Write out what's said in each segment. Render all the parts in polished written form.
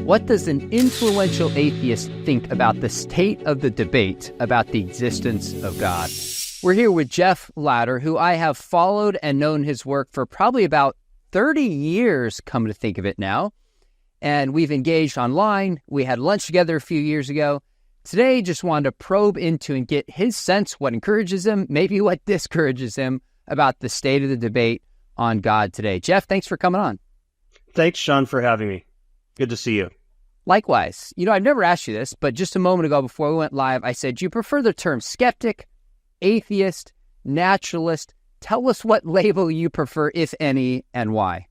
What does an influential atheist think about the state of the debate about the existence of God? We're here with Jeff Lowder, who I have followed and known his work for probably about 30 years, come to think of it now. And we've engaged online. We had lunch together a few years ago. Today, just wanted to probe into and get his sense, what encourages him, maybe what discourages him about the state of the debate on God today. Jeff, thanks for coming on. Thanks, Sean, for having me. Good to see you. Likewise. I've never asked you this, but just a moment ago before we went live, I said, do you prefer the term skeptic, atheist, naturalist? Tell us what label you prefer, if any, and why.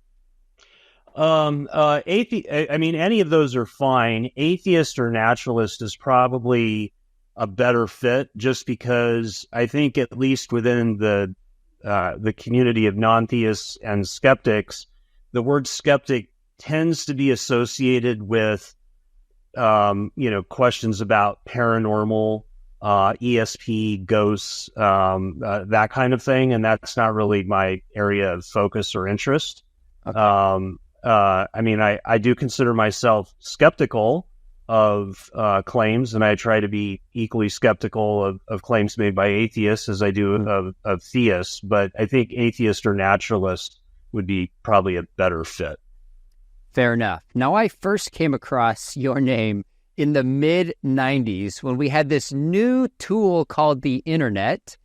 Any of those are fine. Atheist or naturalist is probably a better fit, just because I think, at least within the community of non-theists and skeptics, the word skeptic tends to be associated with, questions about paranormal, ESP, ghosts, that kind of thing. And that's not really my area of focus or interest. Okay. I do consider myself skeptical of claims, and I try to be equally skeptical of claims made by atheists as I do of theists. But I think atheist or naturalist would be probably a better fit. Fair enough. Now, I first came across your name in the mid-90s when we had this new tool called the internet.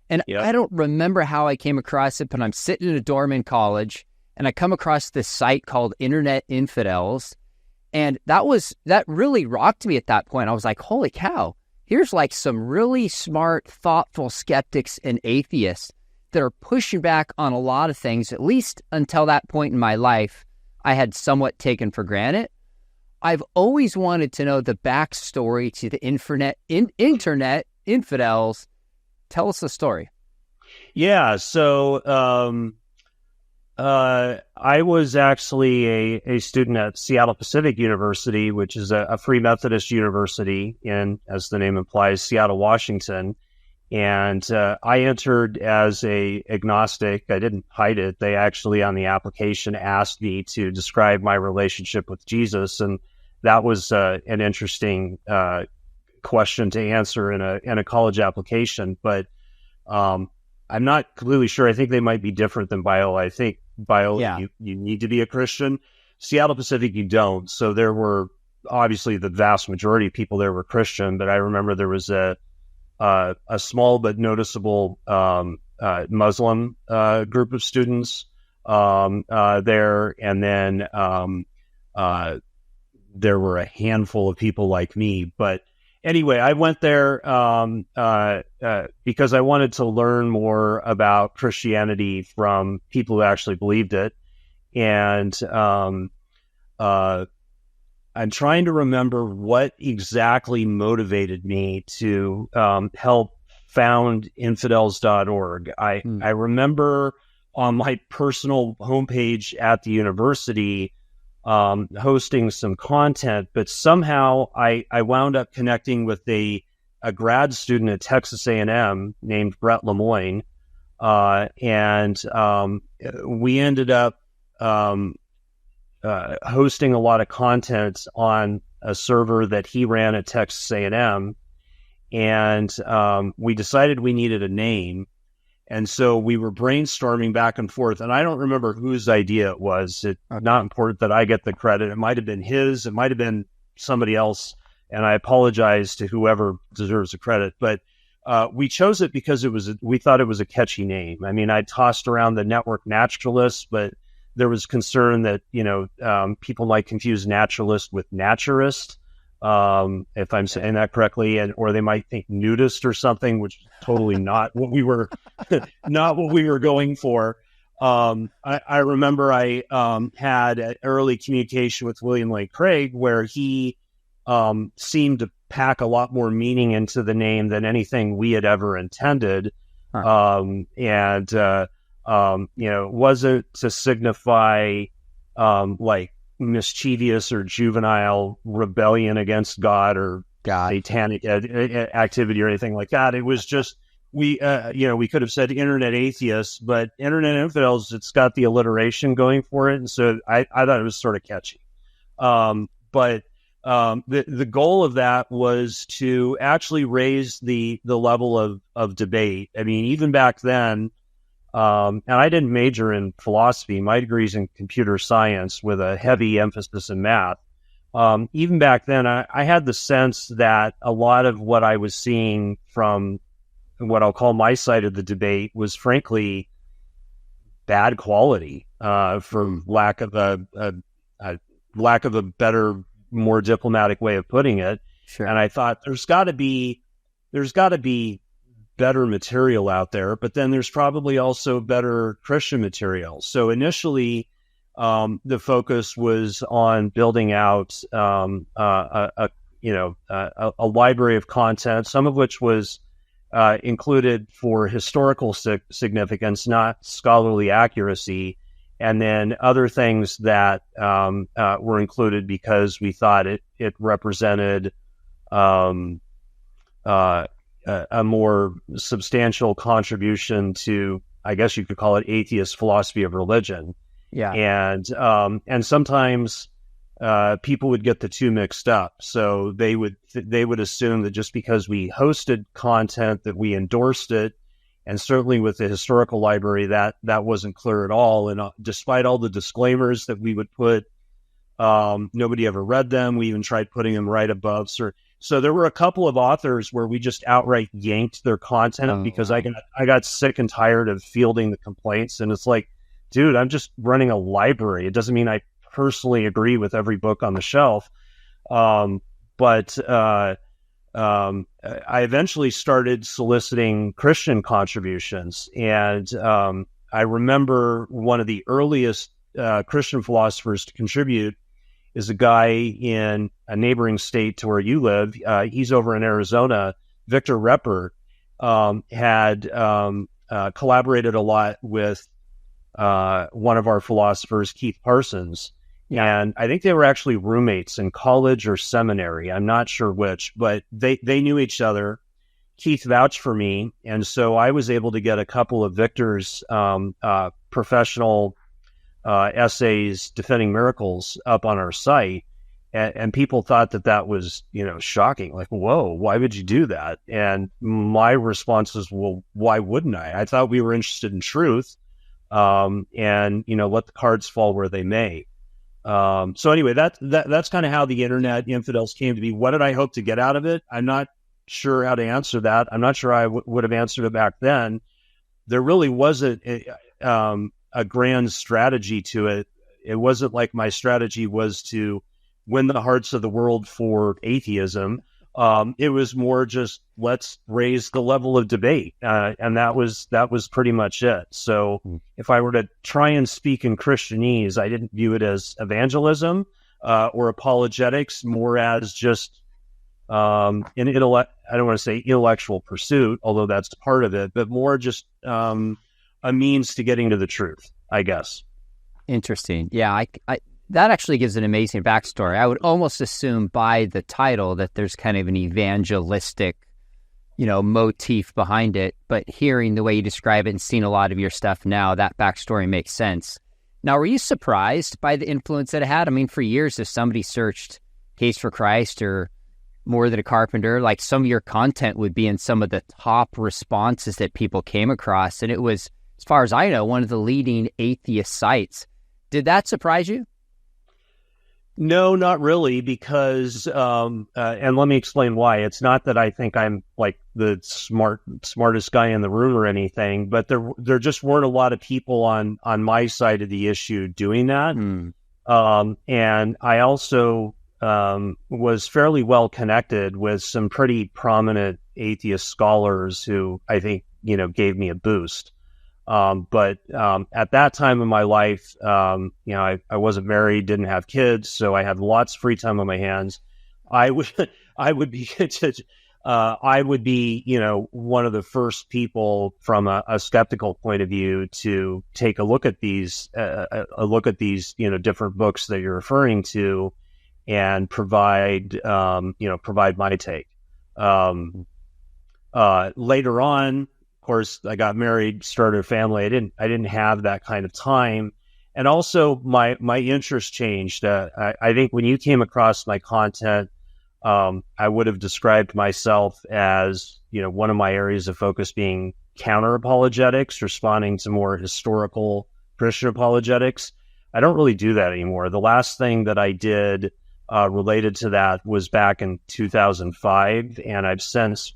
And I don't remember how I came across it, but I'm sitting in a dorm in college, and I come across this site called Internet Infidels. And that really rocked me at that point. I was like, holy cow, here's like some really smart, thoughtful skeptics and atheists that are pushing back on a lot of things, at least until that point in my life, I had somewhat taken for granted. I've always wanted to know the backstory to the internet infidels. Tell us the story. Yeah, so I was actually a student at Seattle Pacific University, which is a Free Methodist university in, as the name implies, Seattle, Washington. And I entered as a agnostic. I didn't hide it. They actually, on the application, asked me to describe my relationship with Jesus, and that was an interesting question to answer in a college application. But I'm not completely sure. I think they might be different than Biola. I think Biola, you need to be a Christian. Seattle Pacific, you don't. So there were obviously the vast majority of people there were Christian, but I remember there was a small but noticeable Muslim group of students there, and then there were a handful of people like me. But anyway, I went there because I wanted to learn more about Christianity from people who actually believed it, and I'm trying to remember what exactly motivated me to help found infidels.org. I remember on my personal homepage at the university hosting some content, but somehow I wound up connecting with a grad student at Texas A&M named Brett Lemoyne, and we ended up hosting a lot of content on a server that he ran at Texas A&M, and we decided we needed a name, and so we were brainstorming back and forth, and I don't remember whose idea it was. It's not important that I get the credit. It might have been his, it might have been somebody else, and I apologize to whoever deserves the credit, but we chose it because we thought it was a catchy name. I mean, I tossed around the network naturalist, but there was concern that, people might confuse naturalist with naturist, if I'm saying that correctly, or they might think nudist or something, which is totally not what we were, going for. I remember I had an early communication with William Lane Craig where he seemed to pack a lot more meaning into the name than anything we had ever intended. Wasn't to signify like mischievous or juvenile rebellion against God or satanic activity or anything like that. It was just we could have said internet atheists, but internet infidels, it's got the alliteration going for it, and so I thought it was sort of catchy. But the goal of that was to actually raise the level of debate. I mean, even back then, and I didn't major in philosophy. My degree's in computer science with a heavy emphasis in math. Even back then, I had the sense that a lot of what I was seeing from what I'll call my side of the debate was frankly bad quality, for lack of a better, more diplomatic way of putting it. Sure. And I thought there's got to be better material out there, but then there's probably also better Christian material. So initially, the focus was on building out a library of content, some of which was included for historical significance, not scholarly accuracy, and then other things that were included because we thought it represented a more substantial contribution to, I guess you could call it, atheist philosophy of religion. Yeah. And sometimes people would get the two mixed up. So they would assume that just because we hosted content that we endorsed it, and certainly with the historical library that wasn't clear at all. And despite all the disclaimers that we would put, nobody ever read them. We even tried putting them right above. So there were a couple of authors where we just outright yanked their content because I got sick and tired of fielding the complaints. And it's like, dude, I'm just running a library. It doesn't mean I personally agree with every book on the shelf. But I eventually started soliciting Christian contributions. And I remember one of the earliest Christian philosophers to contribute is a guy in a neighboring state to where you live. He's over in Arizona. Victor Repper had collaborated a lot with one of our philosophers, Keith Parsons. Yeah. And I think they were actually roommates in college or seminary. I'm not sure which, but they knew each other. Keith vouched for me. And so I was able to get a couple of Victor's professional essays defending miracles up on our site. And people thought that was, shocking. Like, whoa, why would you do that? And my response was, well, why wouldn't I? I thought we were interested in truth, and, let the cards fall where they may. So anyway, that's kind of how the internet infidels came to be. What did I hope to get out of it? I'm not sure how to answer that. I'm not sure I would have answered it back then. There really wasn't a grand strategy to it. It wasn't like my strategy was to win the hearts of the world for atheism. It was more just, let's raise the level of debate. And that was pretty much it. So if I were to try and speak in Christianese, I didn't view it as evangelism, or apologetics, more as just, I don't want to say intellectual pursuit, although that's part of it, but more just, a means to getting to the truth, I guess. Interesting. Yeah. I that actually gives an amazing backstory. I would almost assume by the title that there's kind of an evangelistic, motif behind it. But hearing the way you describe it and seeing a lot of your stuff now, that backstory makes sense. Now, were you surprised by the influence that it had? I mean, for years, if somebody searched Case for Christ or More Than a Carpenter, like some of your content would be in some of the top responses that people came across. And it was, as far as I know, one of the leading atheist sites. Did that surprise you? No, not really, because, and let me explain why. It's not that I think I'm like the smartest guy in the room or anything, but there just weren't a lot of people on my side of the issue doing that. And I also was fairly well connected with some pretty prominent atheist scholars who I think, gave me a boost. But at that time in my life, I wasn't married, didn't have kids, so I had lots of free time on my hands. I would be one of the first people from a skeptical point of view to take a look at these different books that you're referring to and provide my take. Later on, of course, I got married, started a family. I didn't have that kind of time. And also my interest changed. I think when you came across my content, I would have described myself as, one of my areas of focus being counter apologetics, responding to more historical Christian apologetics. I don't really do that anymore. The last thing that I did related to that was back in 2005, and I've since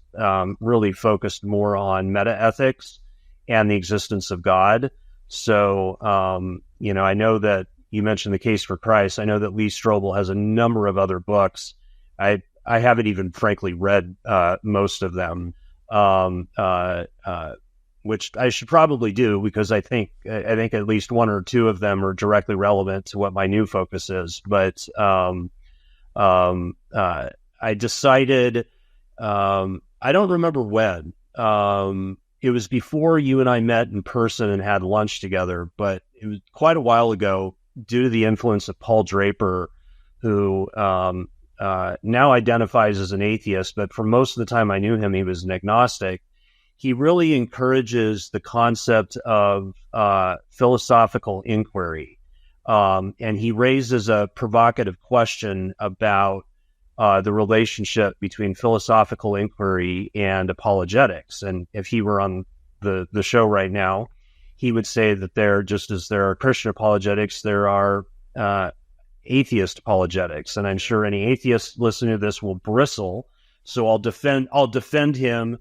really focused more on meta-ethics and the existence of God. So, I know that you mentioned The Case for Christ. I know that Lee Strobel has a number of other books. I haven't even frankly read most of them, which I should probably do, because I think at least one or two of them are directly relevant to what my new focus is. But I decided, I don't remember when. It was before you and I met in person and had lunch together, but it was quite a while ago, due to the influence of Paul Draper, who now identifies as an atheist, but for most of the time I knew him, he was an agnostic. He really encourages the concept of philosophical inquiry. And he raises a provocative question about the relationship between philosophical inquiry and apologetics. And if he were on the show right now, he would say that just as there are Christian apologetics, there are atheist apologetics. And I'm sure any atheist listening to this will bristle. So I'll defend him,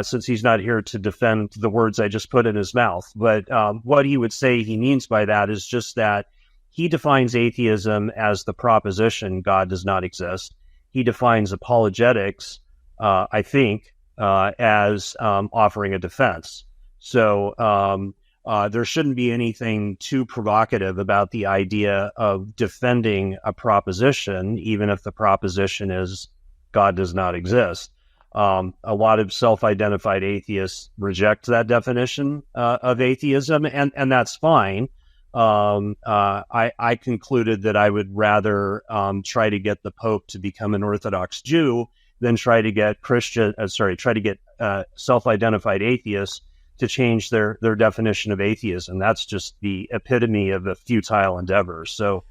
since he's not here to defend the words I just put in his mouth. But what he would say he means by that is just that he defines atheism as the proposition God does not exist. He defines apologetics, I think, as offering a defense. So there shouldn't be anything too provocative about the idea of defending a proposition, even if the proposition is God does not exist. A lot of self-identified atheists reject that definition of atheism, and that's fine. I concluded that I would rather try to get the Pope to become an Orthodox Jew than try to get self-identified atheists to change their definition of atheism. That's just the epitome of a futile endeavor. So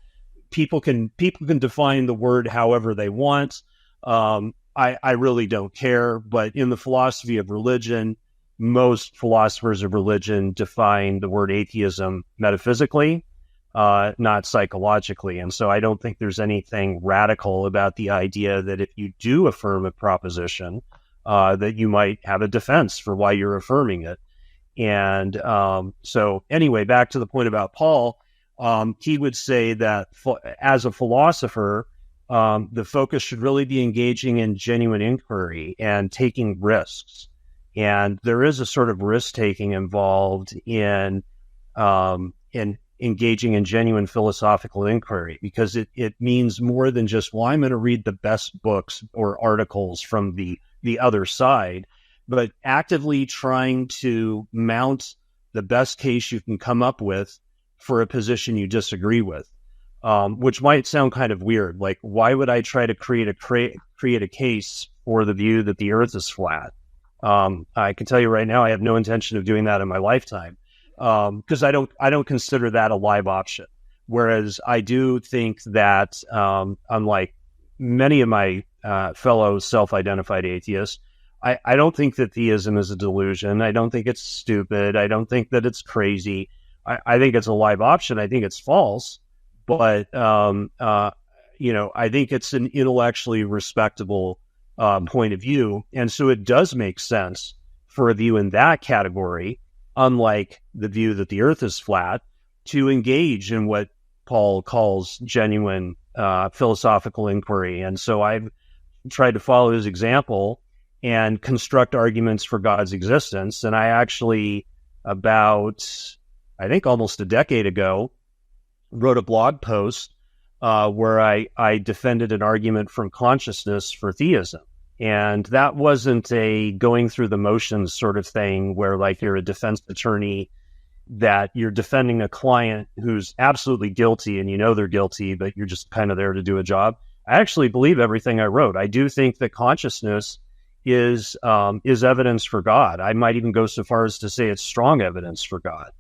people can define the word however they want. I really don't care, but in the philosophy of religion, most philosophers of religion define the word atheism metaphysically, not psychologically. And so I don't think there's anything radical about the idea that if you do affirm a proposition, that you might have a defense for why you're affirming it. And so anyway, back to the point about Paul, he would say that as a philosopher, the focus should really be engaging in genuine inquiry and taking risks. And there is a sort of risk-taking involved in engaging in genuine philosophical inquiry, because it means more than just, well, I'm going to read the best books or articles from the other side, but actively trying to mount the best case you can come up with for a position you disagree with, which might sound kind of weird. Like, why would I try to create a case for the view that the earth is flat? I can tell you right now, I have no intention of doing that in my lifetime, because I don't consider that a live option. Whereas I do think that, unlike many of my fellow self-identified atheists, I don't think that theism is a delusion. I don't think it's stupid. I don't think that it's crazy. I think it's a live option. I think it's false, but I think it's an intellectually respectable point of view. And so it does make sense for a view in that category, unlike the view that the earth is flat, to engage in what Paul calls genuine philosophical inquiry. And so I've tried to follow his example and construct arguments for God's existence. And I actually, I think almost a decade ago, wrote a blog post where I defended an argument from consciousness for theism. And that wasn't a going through the motions sort of thing where, like, you're a defense attorney, that you're defending a client who's absolutely guilty and you know they're guilty, but you're just kind of there to do a job. I actually believe everything I wrote. I do think that consciousness is evidence for God. I might even go so far as to say it's strong evidence for God.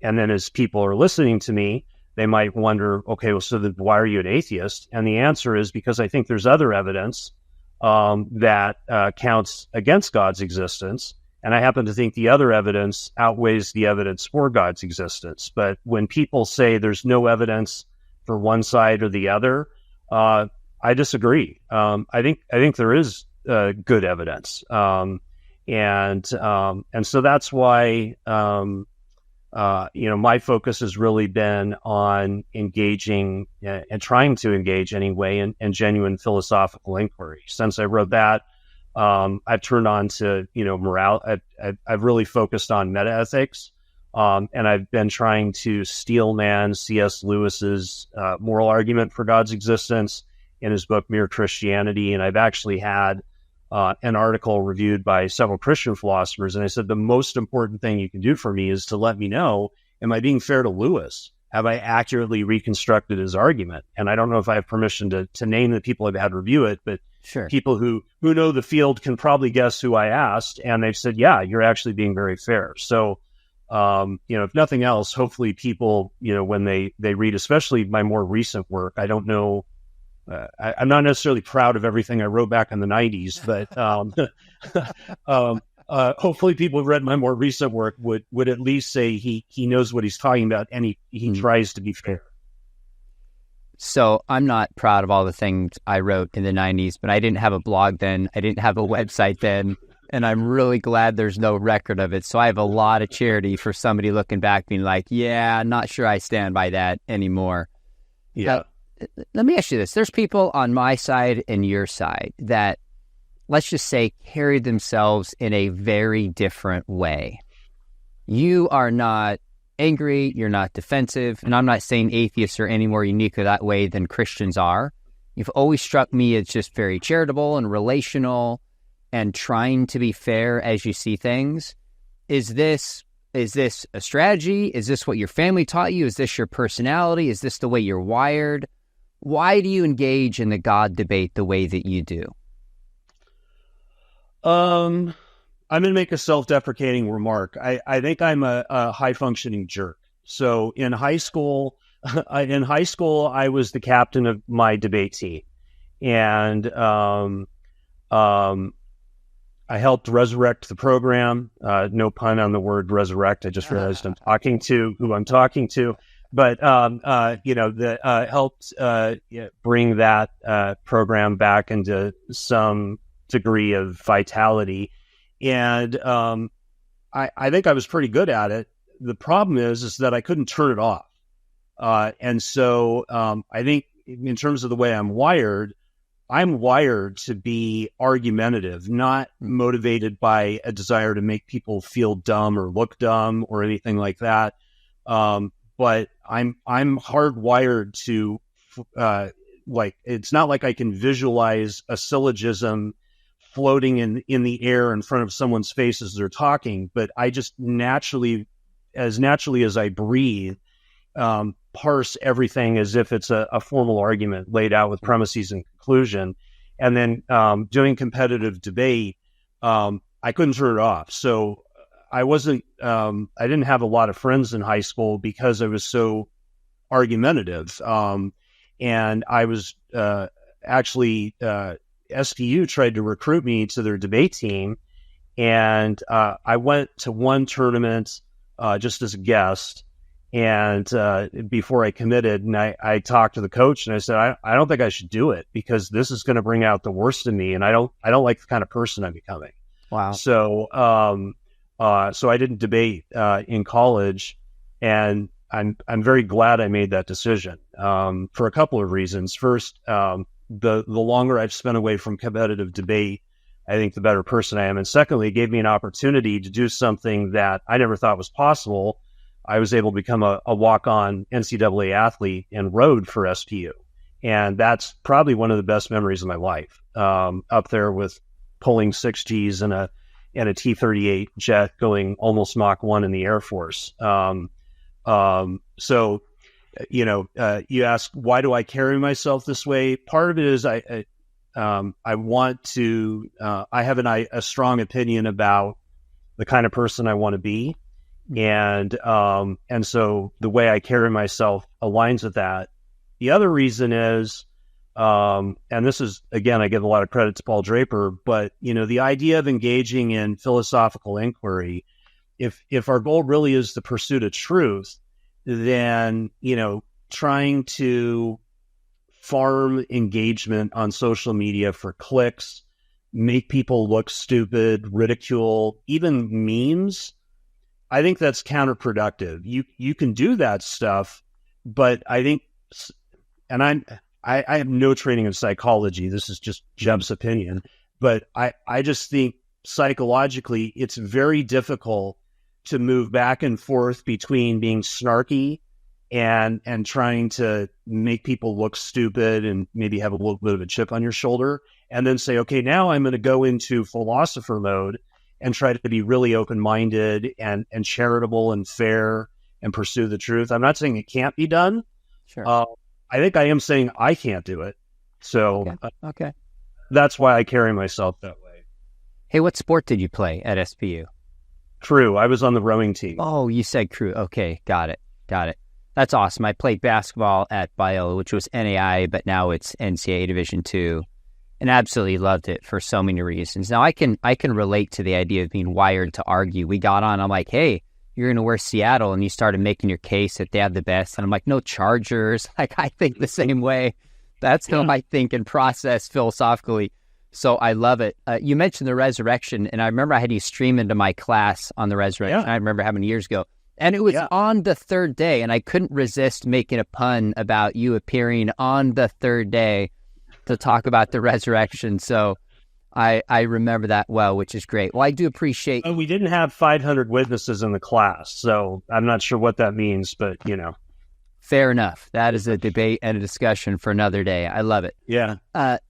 And then as people are listening to me, they might wonder, okay, well, so then why are you an atheist? And the answer is because I think there's other evidence that counts against God's existence. And I happen to think the other evidence outweighs the evidence for God's existence. But when people say there's no evidence for one side or the other, I disagree. I think there is good evidence, and so that's why my focus has really been on engaging and trying to engage anyway in genuine philosophical inquiry. Since I wrote that, I've turned on to morale. I've really focused on metaethics, and I've been trying to steelman C.S. Lewis's moral argument for God's existence in his book Mere Christianity. And I've actually had an article reviewed by several Christian philosophers, and I said the most important thing you can do for me is to let me know, am I being fair to Lewis? Have I accurately reconstructed his argument? And I don't know if I have permission to name the people I've had review it, but sure, people who know the field can probably guess who I asked, and they've said, yeah, you're actually being very fair. So, if nothing else, hopefully people, when they read, especially my more recent work, I don't know, I'm not necessarily proud of everything I wrote back in the 90s, but hopefully people who read my more recent work would at least say he knows what he's talking about, and he tries to be fair. So I'm not proud of all the things I wrote in the 90s, but I didn't have a blog then. I didn't have a website then. And I'm really glad there's no record of it. So I have a lot of charity for somebody looking back being like, yeah, not sure I stand by that anymore. Yeah. Let me ask you this. There's people on my side and your side that, let's just say, carry themselves in a very different way. You are not angry, you're not defensive, and I'm not saying atheists are any more unique that way than Christians are. You've always struck me as just very charitable and relational and trying to be fair as you see things. Is this a strategy? Is this what your family taught you? Is this your personality? Is this the way you're wired? Why do you engage in the God debate the way that you do? I'm going to make a self-deprecating remark. I think I'm a high-functioning jerk. So in high school, I was the captain of my debate team, and I helped resurrect the program. No pun on the word resurrect. I just realized I'm talking to who I'm talking to. But helped bring that program back into some degree of vitality. And I think I was pretty good at it. The problem is that I couldn't turn it off. And so I think in terms of the way I'm wired to be argumentative, not motivated by a desire to make people feel dumb or look dumb or anything like that. But I'm hardwired to it's not like I can visualize a syllogism floating in the air in front of someone's face as they're talking, but I just naturally as I breathe, parse everything as if it's a formal argument laid out with premises and conclusion. And then doing competitive debate, I couldn't turn it off. So I didn't have a lot of friends in high school because I was so argumentative. And I was actually, SPU tried to recruit me to their debate team. And I went to one tournament just as a guest. And before I committed, and I talked to the coach, and I said, I don't think I should do it because this is going to bring out the worst in me, and I don't like the kind of person I'm becoming. Wow. So so I didn't debate in college, and I'm very glad I made that decision for a couple of reasons. First, the longer I've spent away from competitive debate, I think the better person I am. And secondly, it gave me an opportunity to do something that I never thought was possible. I was able to become a walk-on NCAA athlete and rode for SPU. And that's probably one of the best memories of my life, up there with pulling 6Gs in a T-38 jet going almost Mach 1 in the Air Force. So, you ask, why do I carry myself this way? Part of it is I want to, I have a strong opinion about the kind of person I want to be. And so the way I carry myself aligns with that. The other reason is, and this is, again, I give a lot of credit to Paul Draper, but, the idea of engaging in philosophical inquiry, if our goal really is the pursuit of truth, then, trying to farm engagement on social media for clicks, make people look stupid, ridicule, even memes, I think that's counterproductive. You can do that stuff, but I think, and I have no training in psychology. This is just Jeff's opinion, but I just think psychologically it's very difficult to move back and forth between being snarky and trying to make people look stupid and maybe have a little bit of a chip on your shoulder, and then say, okay, now I'm going to go into philosopher mode and try to be really open-minded and charitable and fair and pursue the truth. I'm not saying it can't be done. Sure. I think I am saying I can't do it. So okay. That's why I carry myself that way. Hey, what sport did you play at SPU? Crew. I was on the rowing team. Oh, you said crew. Okay, got it. That's awesome. I played basketball at Biola, which was NAI, but now it's NCAA Division II, and absolutely loved it for so many reasons. Now, I can relate to the idea of being wired to argue. We got on, I'm like, hey, you're going to wear Seattle, and you started making your case that they have the best, and I'm like, no Chargers. Like, I think the same way. That's how I think and process philosophically. So I love it. You mentioned the resurrection, and I remember I had you stream into my class on the resurrection. I remember having years ago. And it was on the third day, and I couldn't resist making a pun about you appearing on the third day to talk about the resurrection. So I remember that well, which is great. Well, I do appreciate... We didn't have 500 witnesses in the class, so I'm not sure what that means, but, Fair enough. That is a debate and a discussion for another day. I love it. Yeah.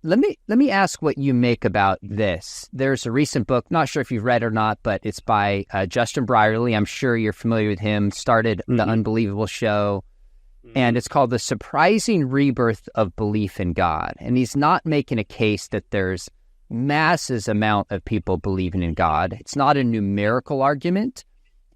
Let me ask what you make about this. There's a recent book, not sure if you've read it or not, but it's by Justin Brierley. I'm sure you're familiar with him. Started The Unbelievable Show. And it's called The Surprising Rebirth of Belief in God. And he's not making a case that there's masses amount of people believing in God. It's not a numerical argument.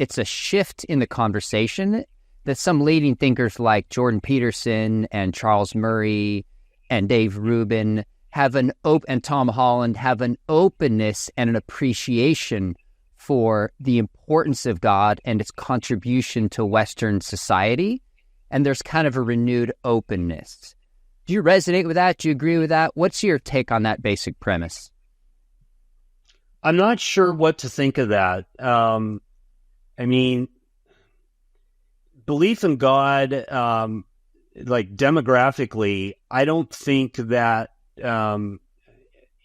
It's a shift in the conversation that some leading thinkers like Jordan Peterson and Charles Murray and Dave Rubin and Tom Holland have an openness and an appreciation for the importance of God and its contribution to Western society. And there's kind of a renewed openness. Do you resonate with that? Do you agree with that? What's your take on that basic premise? I'm not sure what to think of that. Belief in God, like demographically, I don't think that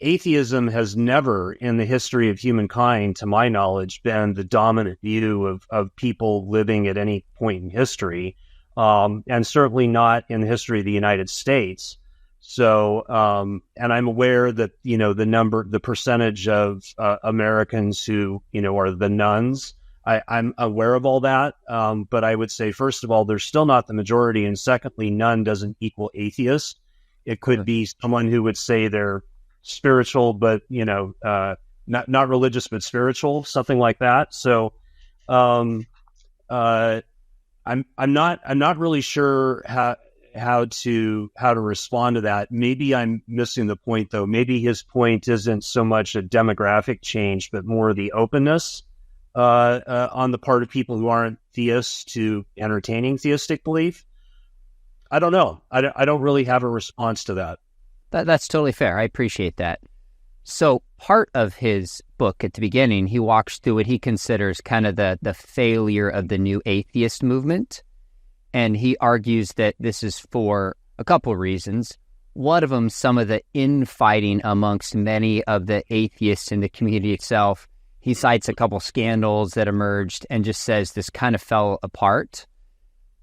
atheism has never in the history of humankind, to my knowledge, been the dominant view of people living at any point in history, and certainly not in the history of the United States. So, and I'm aware that, the percentage of Americans who, are the nuns, I'm aware of all that, but I would say, first of all, they're still not the majority, and secondly, none doesn't equal atheist. It could be someone who would say they're spiritual, but not religious, but spiritual, something like that. So, I'm not really sure how to respond to that. Maybe I'm missing the point, though. Maybe his point isn't so much a demographic change, but more the openness on the part of people who aren't theists to entertaining theistic belief. I don't know. I don't really have a response to that. That's totally fair. I appreciate that. So part of his book at the beginning, he walks through what he considers kind of the failure of the new atheist movement. And he argues that this is for a couple of reasons. One of them, some of the infighting amongst many of the atheists in the community itself. He cites a couple scandals that emerged and just says this kind of fell apart.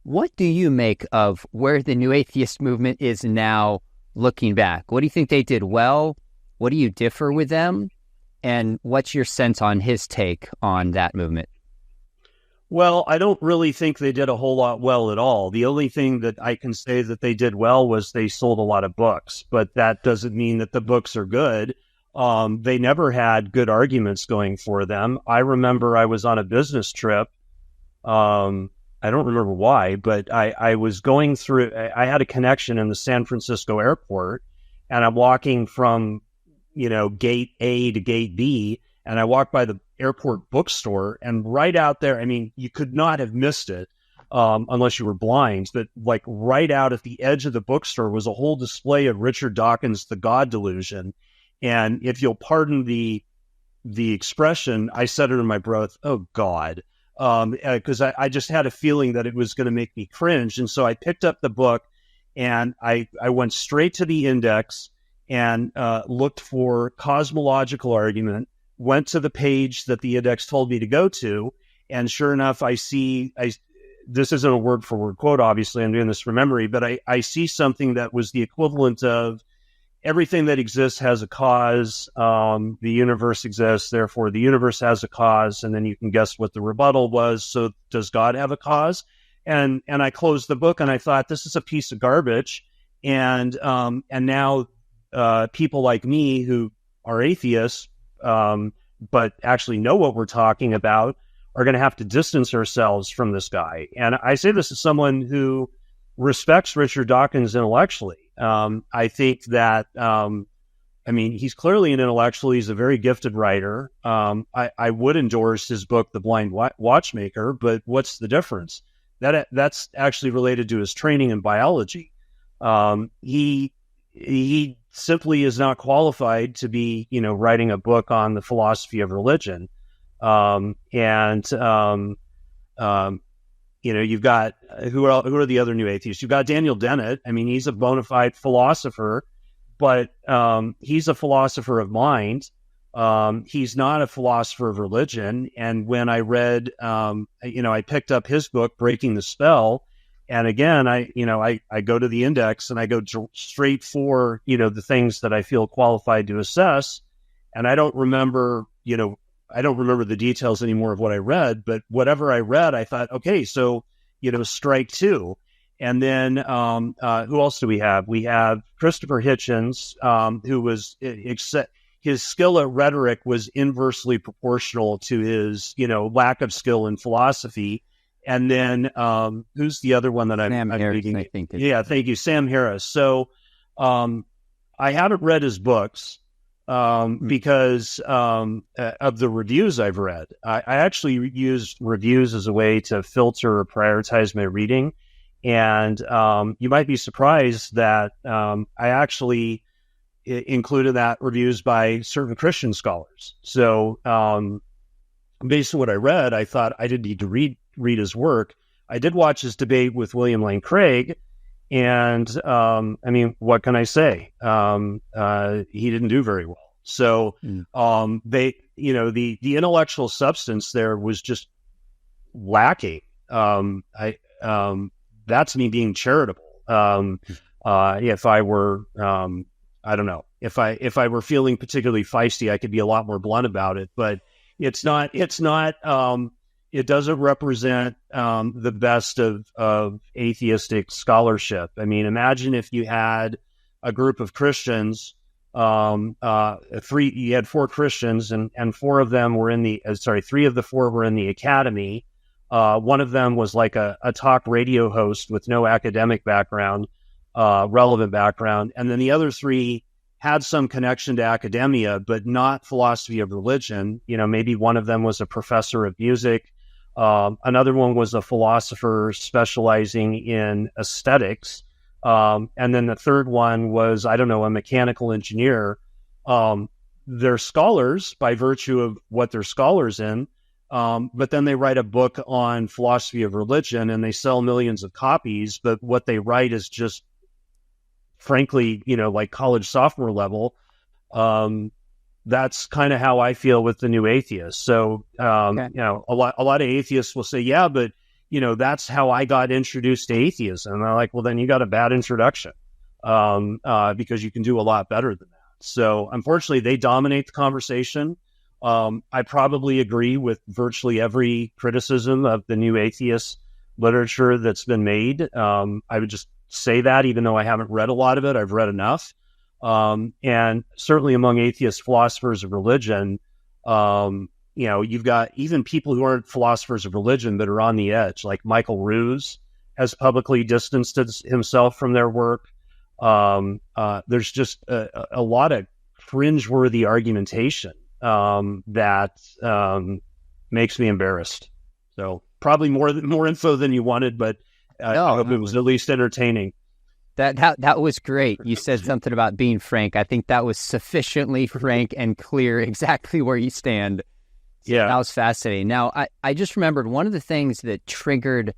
What do you make of where the new atheist movement is now looking back? What do you think they did well? What do you differ with them? And what's your sense on his take on that movement? Well, I don't really think they did a whole lot well at all. The only thing that I can say that they did well was they sold a lot of books, but that doesn't mean that the books are good. They never had good arguments going for them. I remember I was on a business trip I don't remember why, but I was going through, I had a connection in the San Francisco airport, and I'm walking from, gate A to gate B, and I walked by the airport bookstore, and right out there, I mean, you could not have missed it, unless you were blind, but like right out at the edge of the bookstore was a whole display of Richard Dawkins' The God Delusion. And if you'll pardon the expression, I said under my breath, "Oh God." Because I just had a feeling that it was going to make me cringe. And so I picked up the book, and I went straight to the index and looked for cosmological argument, went to the page that the index told me to go to, and sure enough, this isn't a word-for-word quote, obviously, I'm doing this from memory, but I see something that was the equivalent of everything that exists has a cause. The universe exists, therefore the universe has a cause. And then you can guess what the rebuttal was. So does God have a cause? And I closed the book, and I thought, this is a piece of garbage. And now people like me who are atheists, but actually know what we're talking about, are going to have to distance ourselves from this guy. And I say this as someone who respects Richard Dawkins intellectually. I think that, he's clearly an intellectual. He's a very gifted writer. I would endorse his book, The Blind Watchmaker, but what's the difference? That's actually related to his training in biology. He simply is not qualified to be, writing a book on the philosophy of religion. You've got, who are the other new atheists? You've got Daniel Dennett. I mean, he's a bona fide philosopher, but he's a philosopher of mind. He's not a philosopher of religion. And when I read, I picked up his book, Breaking the Spell. And again, I go to the index and I go straight for, the things that I feel qualified to assess. And I don't remember the details anymore of what I read, but whatever I read, I thought, okay, so, strike two. And then who else do we have? We have Christopher Hitchens, who was, his skill at rhetoric was inversely proportional to his, lack of skill in philosophy. And then who's the other one that I'm reading? I think. Yeah, thank you, Sam Harris. So I haven't read his books. Because of the reviews I've read. I actually used reviews as a way to filter or prioritize my reading. And you might be surprised that I actually included that reviews by certain Christian scholars. So based on what I read, I thought I didn't need to read his work. I did watch his debate with William Lane Craig. And, what can I say? He didn't do very well. So, the intellectual substance there was just lacking. That's me being charitable. If I were, I don't know, if I were feeling particularly feisty, I could be a lot more blunt about it, but it's not, it doesn't represent the best of atheistic scholarship. I mean, imagine if you had a group of Christians, you had four Christians, and four of them were three of the four were in the academy. One of them was like a talk radio host with no academic background, relevant background, and then the other three had some connection to academia, but not philosophy of religion. Maybe one of them was a professor of music. Another one was a philosopher specializing in aesthetics. And then the third one was, I don't know, a mechanical engineer. They're scholars by virtue of what they're scholars in. But then they write a book on philosophy of religion and they sell millions of copies. But what they write is just, frankly, like college sophomore level. That's kind of how I feel with the new atheists. So, okay. A lot of atheists will say, yeah, but that's how I got introduced to atheism. And I'm like, well, then you got a bad introduction, because you can do a lot better than that. So unfortunately, they dominate the conversation. I probably agree with virtually every criticism of the new atheist literature that's been made. I would just say that, even though I haven't read a lot of it, I've read enough. And certainly among atheist philosophers of religion, you've got even people who aren't philosophers of religion that are on the edge, like Michael Ruse has publicly distanced himself from their work. There's just a lot of cringeworthy argumentation that makes me embarrassed. So probably more info than you wanted, but I hope it was at least entertaining. That was great. You said something about being frank. I think that was sufficiently frank and clear exactly where you stand. So that was fascinating. Now, I just remembered one of the things that triggered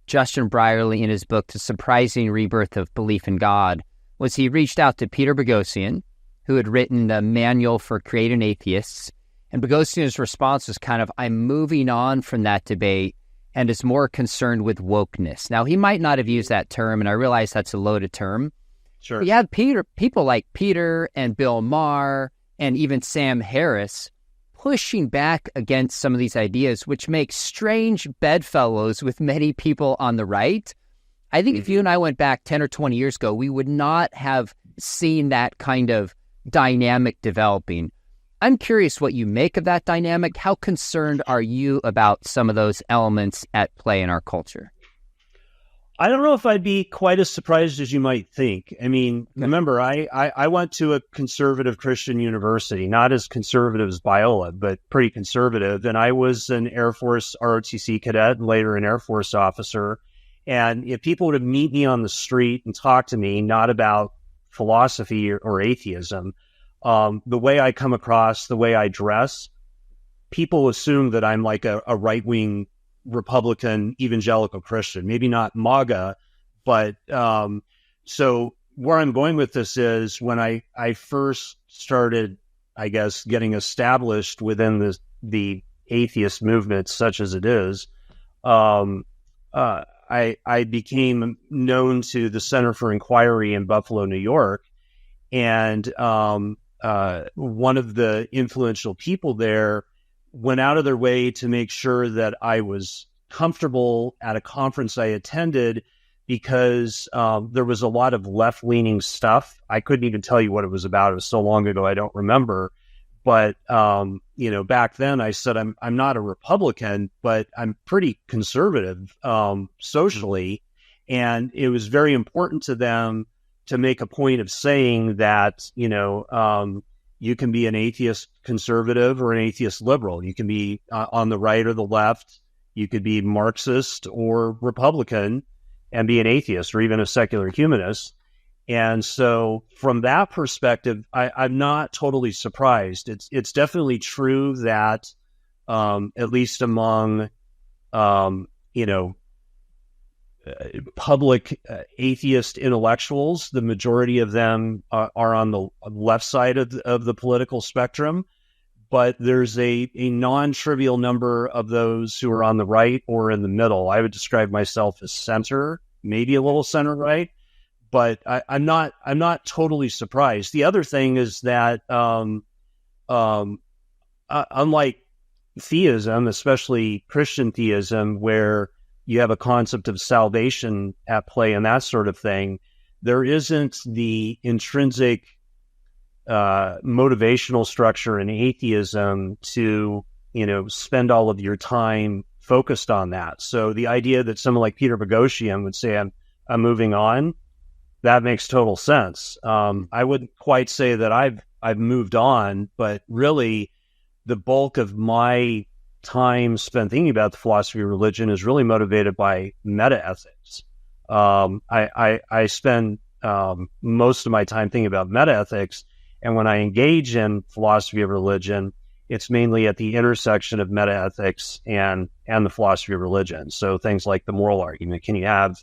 Justin Brierley in his book, The Surprising Rebirth of Belief in God, was he reached out to Peter Boghossian, who had written the Manual for Creating Atheists. And Boghossian's response was kind of, I'm moving on from that debate and is more concerned with wokeness. Now, he might not have used that term, and I realize that's a loaded term. Sure. But you had people like Peter and Bill Maher and even Sam Harris pushing back against some of these ideas, which makes strange bedfellows with many people on the right. I think if you and I went back 10 or 20 years ago, we would not have seen that kind of dynamic developing. I'm curious what you make of that dynamic. How concerned are you about some of those elements at play in our culture? I don't know if I'd be quite as surprised as you might think. I mean, remember, I went to a conservative Christian university, not as conservative as Biola, but pretty conservative. And I was an Air Force ROTC cadet and later an Air Force officer. And if people would meet me on the street and talk to me, not about philosophy or atheism, the way I come across, the way I dress, people assume that I'm like a right-wing Republican evangelical Christian, maybe not MAGA, but so where I'm going with this is when I first started, I guess, getting established within the atheist movement, such as it is, I became known to the Center for Inquiry in Buffalo, New York, and one of the influential people there went out of their way to make sure that I was comfortable at a conference I attended because there was a lot of left-leaning stuff. I couldn't even tell you what it was about. It was so long ago, I don't remember. But, back then I said, I'm not a Republican, but I'm pretty conservative socially. And it was very important to them to make a point of saying that, you can be an atheist conservative or an atheist liberal. You can be on the right or the left. You could be Marxist or Republican and be an atheist or even a secular humanist. And so from that perspective, I'm not totally surprised. It's definitely true that at least among, public atheist intellectuals, the majority of them are on the left side of the political spectrum, but there's a non-trivial number of those who are on the right or in the middle. I would describe myself as center, maybe a little center right, but I'm not totally surprised. The other thing is that unlike theism, especially Christian theism, where you have a concept of salvation at play and that sort of thing, there isn't the intrinsic motivational structure in atheism to, spend all of your time focused on that. So the idea that someone like Peter Boghossian would say, I'm moving on, that makes total sense. I wouldn't quite say that I've moved on, but really the bulk of my time spent thinking about the philosophy of religion is really motivated by metaethics. I spend most of my time thinking about metaethics, and when I engage in philosophy of religion, it's mainly at the intersection of metaethics and the philosophy of religion. So things like the moral argument: can you have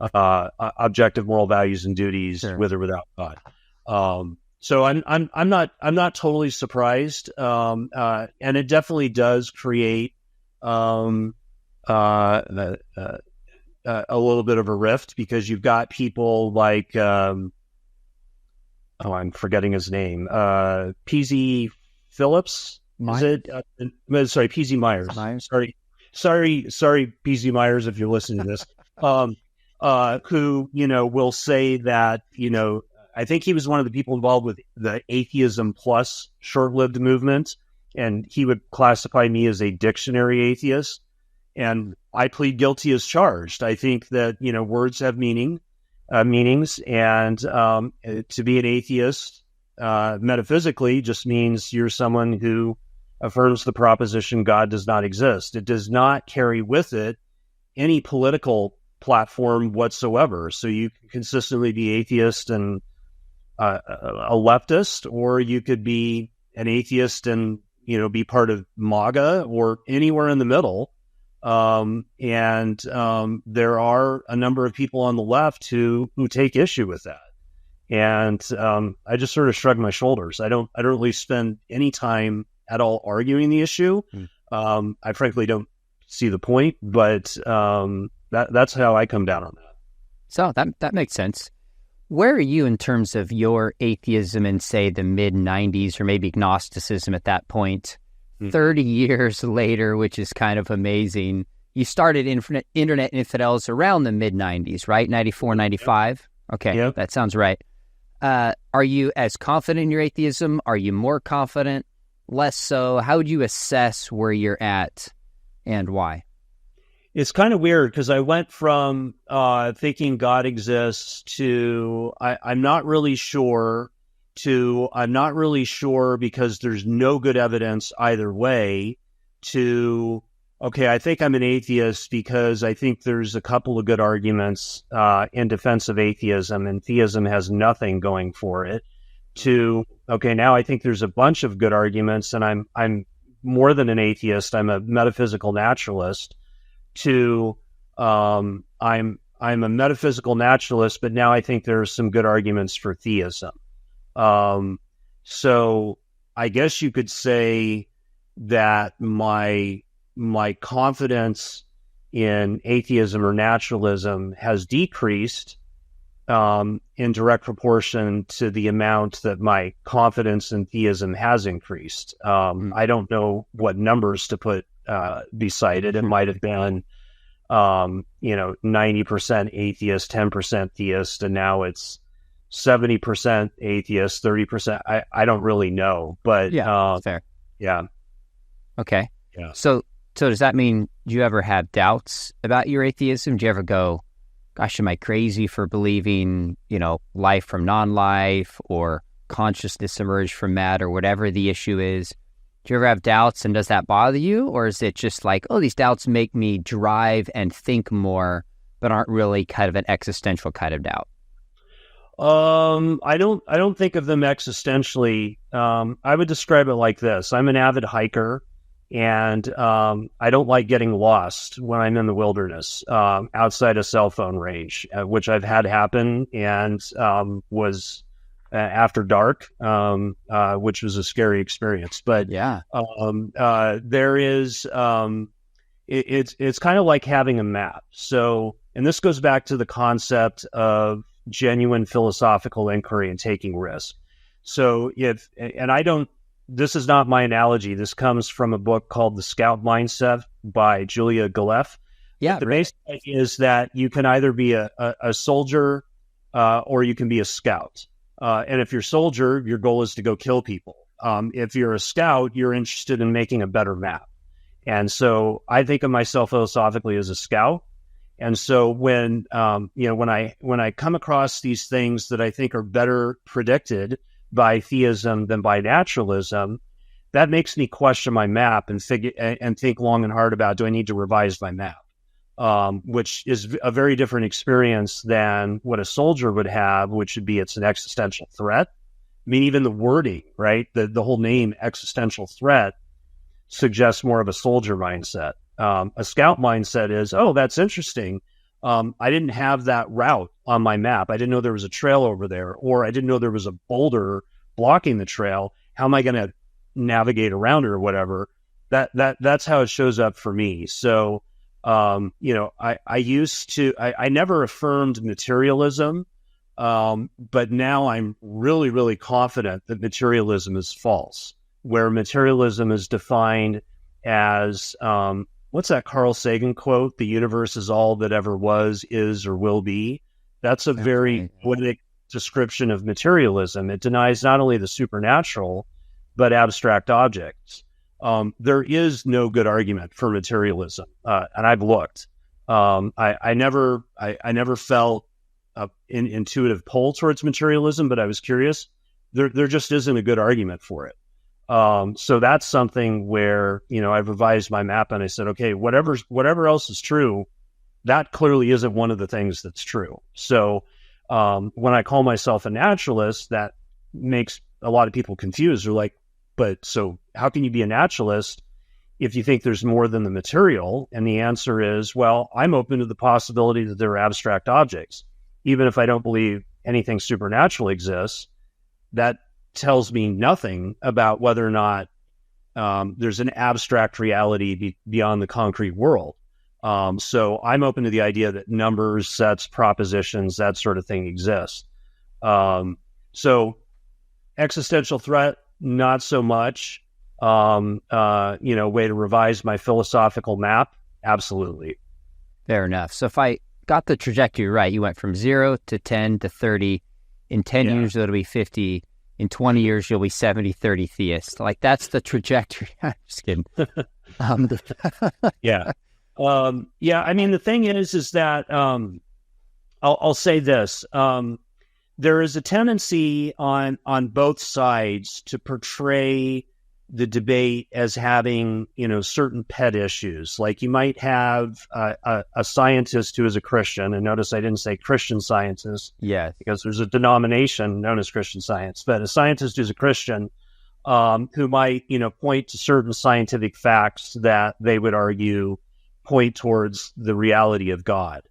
objective moral values and duties with or without God? So I'm not totally surprised, and it definitely does create a little bit of a rift because you've got people like I'm forgetting his name, PZ Phillips. Is it? Sorry, PZ Myers. Sorry, PZ Myers, if you're listening to this. Who will say that I think he was one of the people involved with the Atheism Plus short-lived movement. and he would classify me as a dictionary atheist. And I plead guilty as charged. I think that, words have meanings, and to be an atheist, metaphysically, just means you're someone who affirms the proposition God does not exist. It does not carry with it any political platform whatsoever. So you can consistently be atheist and a leftist, or you could be an atheist and, be part of MAGA or anywhere in the middle. There are a number of people on the left who take issue with that. And I just sort of shrug my shoulders. I don't really spend any time at all arguing the issue. I frankly don't see the point, but that's how I come down on that. So that makes sense. Where are you in terms of your atheism in, say, the mid-90s, or maybe agnosticism at that point? 30 years later, which is kind of amazing. You started Internet Infidels around the mid-90s, right? 94, 95? Okay, yep. That sounds right. Are you as confident in your atheism? Are you more confident? Less so? How would you assess where you're at and why? It's kind of weird because I went from thinking God exists to I'm not really sure to I'm not really sure because there's no good evidence either way to, okay, I think I'm an atheist because I think there's a couple of good arguments in defense of atheism, and theism has nothing going for it, to, okay, now I think there's a bunch of good arguments and I'm more than an atheist, I'm a metaphysical naturalist, to I'm a metaphysical naturalist, but now I think there's some good arguments for theism. So I guess you could say that my confidence in atheism or naturalism has decreased in direct proportion to the amount that my confidence in theism has increased. I don't know what numbers to put beside it. It might have been 90% atheist, 10% theist, and now it's 70% atheist, 30%. I don't really know, but fair. Yeah. Okay. Yeah. So does that mean, do you ever have doubts about your atheism? Do you ever go, gosh, am I crazy for believing, life from non-life, or consciousness emerged from matter, or whatever the issue is? Do you ever have doubts, and does that bother you? Or is it just like, oh, these doubts make me drive and think more, but aren't really kind of an existential kind of doubt? I don't think of them existentially. I would describe it like this. I'm an avid hiker, and I don't like getting lost when I'm in the wilderness outside a cell phone range, which I've had happen, and was after dark, which was a scary experience. But yeah, there is it's kind of like having a map. So, and this goes back to the concept of genuine philosophical inquiry and taking risk. So this is not my analogy. This comes from a book called The Scout Mindset by Julia Galef. Yeah, the basic idea is that you can either be a soldier or you can be a scout. And if you're a soldier, your goal is to go kill people. If you're a scout, you're interested in making a better map. And so I think of myself philosophically as a scout. And so when I come across these things that I think are better predicted by theism than by naturalism, that makes me question my map and think long and hard about, do I need to revise my map? Which is a very different experience than what a soldier would have, which would be, it's an existential threat. I mean, even the wording, right? The whole name, existential threat, suggests more of a soldier mindset. A scout mindset is, oh, that's interesting. I didn't have that route on my map. I didn't know there was a trail over there, or I didn't know there was a boulder blocking the trail. How am I going to navigate around it or whatever? That's how it shows up for me. So, I never affirmed materialism, but now I'm really, really confident that materialism is false, where materialism is defined as, what's that Carl Sagan quote? The universe is all that ever was, is, or will be. That's a very poetic description of materialism. It denies not only the supernatural, but abstract objects. there is no good argument for materialism, and I've looked. I never felt an intuitive pull towards materialism, but I was curious. There just isn't a good argument for it. So that's something where, I've revised my map and I said, okay, whatever else is true, that clearly isn't one of the things that's true. So when I call myself a naturalist, that makes a lot of people confused. They're like, but so how can you be a naturalist if you think there's more than the material? And the answer is, well, I'm open to the possibility that there are abstract objects. Even if I don't believe anything supernatural exists, that tells me nothing about whether or not there's an abstract reality beyond the concrete world. So I'm open to the idea that numbers, sets, propositions, that sort of thing exist. So existential threat, not so much. Way to revise my philosophical map, absolutely. Fair enough. So if I got the trajectory right, you went from 0 to 10 to 30. In 10 years, it'll be 50. In 20 years, you'll be 70-30 theist. Like, that's the trajectory. I'm just kidding. Yeah. I mean, the thing is that I'll say this. There is a tendency on both sides to portray the debate as having, certain pet issues. Like, you might have a scientist who is a Christian, and notice I didn't say Christian scientist, because there's a denomination known as Christian Science, but a scientist who's a Christian who might, point to certain scientific facts that they would argue point towards the reality of God.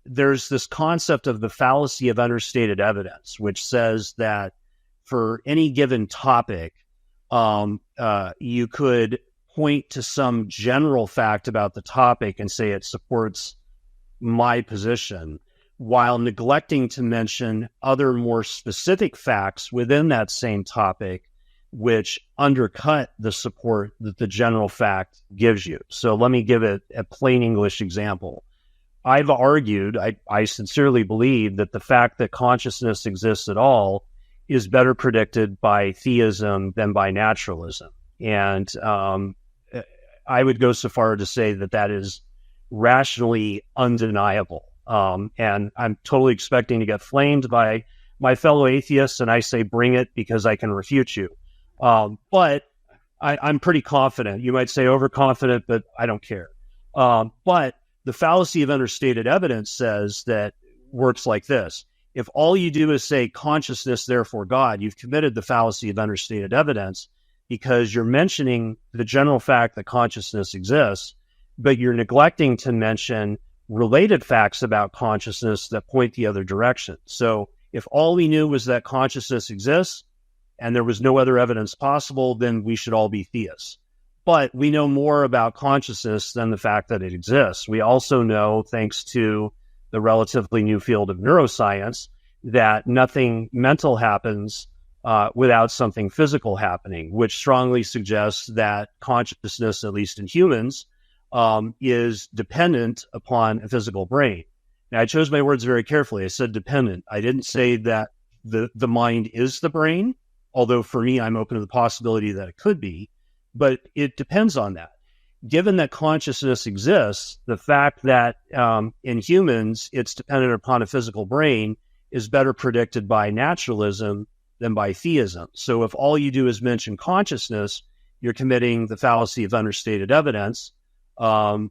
There's this concept of the fallacy of understated evidence, which says that for any given topic, you could point to some general fact about the topic and say it supports my position, while neglecting to mention other more specific facts within that same topic, which undercut the support that the general fact gives you. So let me give it a plain English example. I've argued, I sincerely believe that the fact that consciousness exists at all is better predicted by theism than by naturalism. And I would go so far to say that is rationally undeniable. And I'm totally expecting to get flamed by my fellow atheists, and I say, bring it, because I can refute you. But I'm pretty confident. You might say overconfident, but I don't care. But the fallacy of understated evidence says that works like this. If all you do is say consciousness, therefore God, you've committed the fallacy of understated evidence, because you're mentioning the general fact that consciousness exists, but you're neglecting to mention related facts about consciousness that point the other direction. So if all we knew was that consciousness exists and there was no other evidence possible, then we should all be theists. But we know more about consciousness than the fact that it exists. We also know, thanks to the relatively new field of neuroscience, that nothing mental happens without something physical happening, which strongly suggests that consciousness, at least in humans, is dependent upon a physical brain. Now, I chose my words very carefully. I said dependent. I didn't say that the mind is the brain, although for me, I'm open to the possibility that it could be, but it depends on that. Given that consciousness exists, the fact that in humans it's dependent upon a physical brain is better predicted by naturalism than by theism. So if all you do is mention consciousness, you're committing the fallacy of understated evidence. But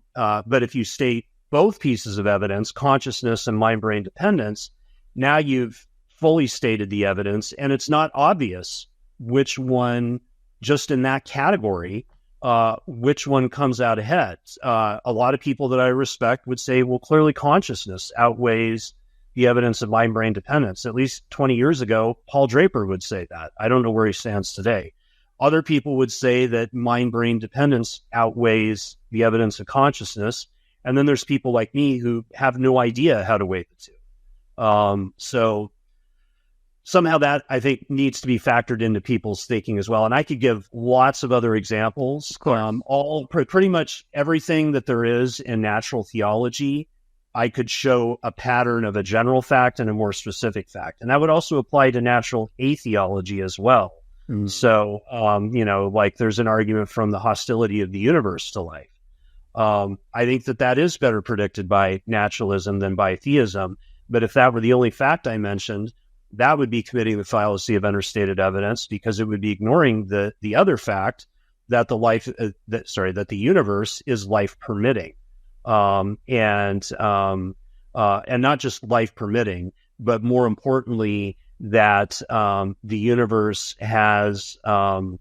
if you state both pieces of evidence, consciousness and mind-brain dependence, now you've fully stated the evidence, and it's not obvious which one, just in that category, which one comes out ahead. A lot of people that I respect would say, well, clearly consciousness outweighs the evidence of mind-brain dependence. At least 20 years ago, Paul Draper would say that. I don't know where he stands today. Other people would say that mind-brain dependence outweighs the evidence of consciousness. And then there's people like me who have no idea how to weigh the two. So somehow that, I think, needs to be factored into people's thinking as well. And I could give lots of other examples. Pretty much everything that there is in natural theology, I could show a pattern of a general fact and a more specific fact. And that would also apply to natural atheology as well. So, like there's an argument from the hostility of the universe to life. I think that is better predicted by naturalism than by theism. But if that were the only fact I mentioned, that would be committing the fallacy of understated evidence, because it would be ignoring the other fact that that the universe is life permitting, and not just life permitting, but more importantly that the universe has the